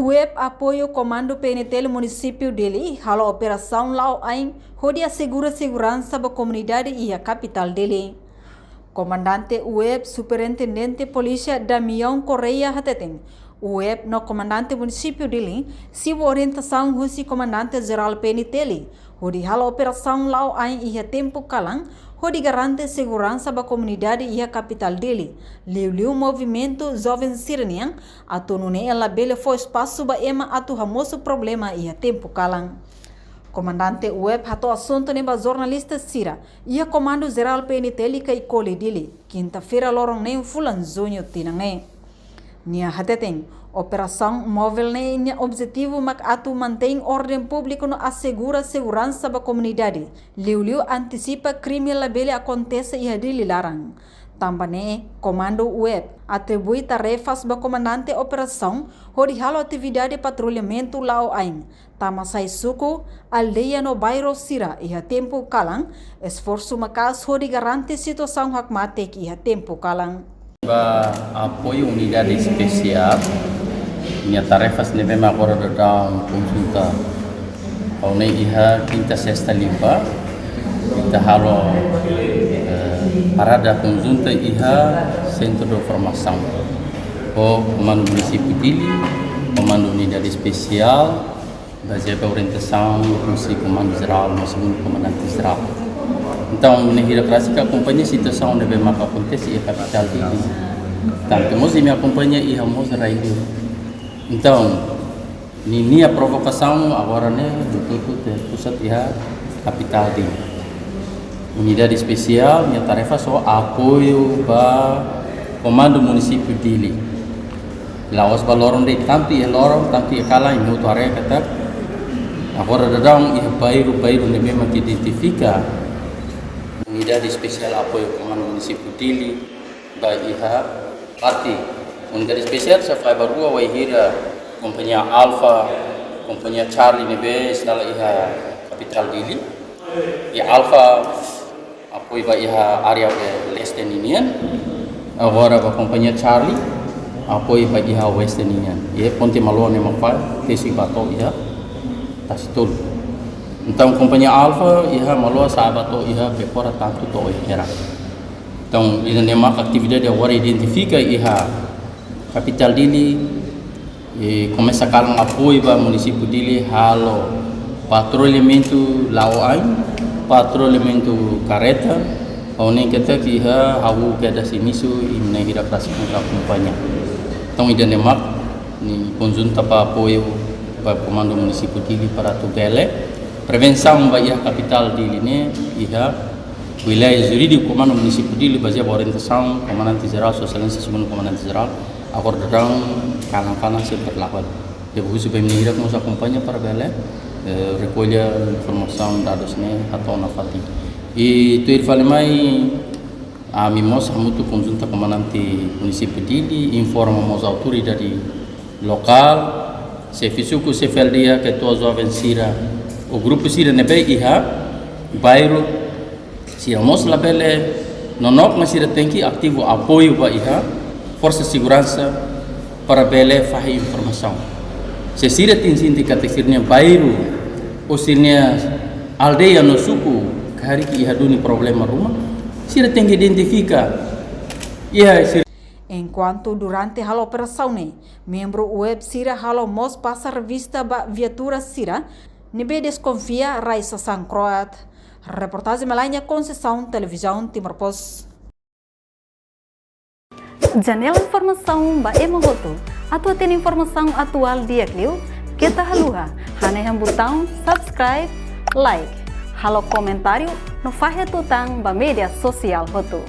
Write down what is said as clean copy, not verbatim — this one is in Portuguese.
UEP apoio Comando PNT município dele, halo operação Lau Ain, onde assegura segurança da comunidade e a capital dele. Comandante UEP Superintendente Polícia Damião Correia Hateten, UEP no comandante município dele, se orientação Husi Comandante Geral PNT, onde halo operação Lau Ain e a tempo calang, onde garante segurança da comunidade e a capital dele. Liu movimento jovem sirenian, atonune ela bele foi espaço ba ema atu hamoso problema e a tempo calang. Comandante UEP hato assunto neba jornalista Sira, e a Comando Geral PNT li kai kole dele, quinta-feira lorong nem fulan zonyo tinange. Nia hateten, operação móvel nem objetivo mak atu mantém ordem público no assegura segurança da comunidade. Liu antecipa crime labele acontece e hadili larang. Também Comando UEP atribui tarefas ba comandante operação onde halo atividade patrulhamento Lau Ain. Tamasai suku aldeia no bairro Sira e a tempo kalang esforço makas onde garante situação hakmatek e a tempo kalang. Apoio unidade especial. Minha tarefas neve agora dalam consulta. Kau nei iha quinta sexta limpa. Kita halo parada conjunta iha centro de formação. O comando município dili, comando unidade especial, baseada orientação do comando geral, no segundo comandante geral. Então, na hierarquia que acompanha a situação onde vai acontecer e a capital dele. Tanto nós me acompanha e vamos raio. Então, ni a provocação agora né do pusat a capital dele. Unidade especial, minha tarefa só apoio para comando município dele. Laos balorong de tanto e lorong tanto e kala em outro área kata. Agora dadang e bairro ne memang identifica. Unidade especial apoio comando município dele, baik iha parti. Unidade especial sa fai barua wa hira companhia Alpha, companhia Charlie nebe istala iha capital dili. E Alpha apoio ba iha area de Western Union. Agora ba companhia Charlie apoio ba iha Western Union. E ponte malua ne mafai tesi bato iha tastul. Então, companhia Alpha, iha malua sahabato iha pekora tanto to era. Então, ina nema atividade agora identifica iha capital dili e começa a calar apoio para município dili halo patrulhamento Lau Ain, patrulhamento careta, onde kita iha hawu kada sinisu imna hira prasikun ka companhia. Então, ina nema ni conjunta para apoio para comando município dili para tubele. Prevenção bagi capital di ini iha wilayah jurídico comando município dili baseado orientação comandante geral socialista segundo comandante geral agora datang kalang-kalang seperti lawan. Depois supaya mengira nos acompanha para bela recolher informação dados ne atau nafati. E tu irfale mai a mimos muito conjunta comandante município dili informamos autoridade lokal se fisuku se feldia que tu jovem Sira o grupo Sira nebe iha bairro Sira mos labele nonok mas Sira tem que ativo apoio ba iha força segurança para bele fahi informação se Sira tin sindikat sirnya bairro o sirnya aldeia no suku hari ki iha duni problema rumah Sira tem que identificar iha. Enquanto durante a operação, membro UEP Sira halo mos passa revista ba viatura Sira, nebe desconfia Raisa Sang Croat. Reportagem Melania Conceição, Televisão Timor Post. Janela informação ba emohoto. Atua tem informação atual dia kliu. Kita haluha. Hane yang botão subscribe, like. Halo comentário no fahe tutang ba media sosial hotu.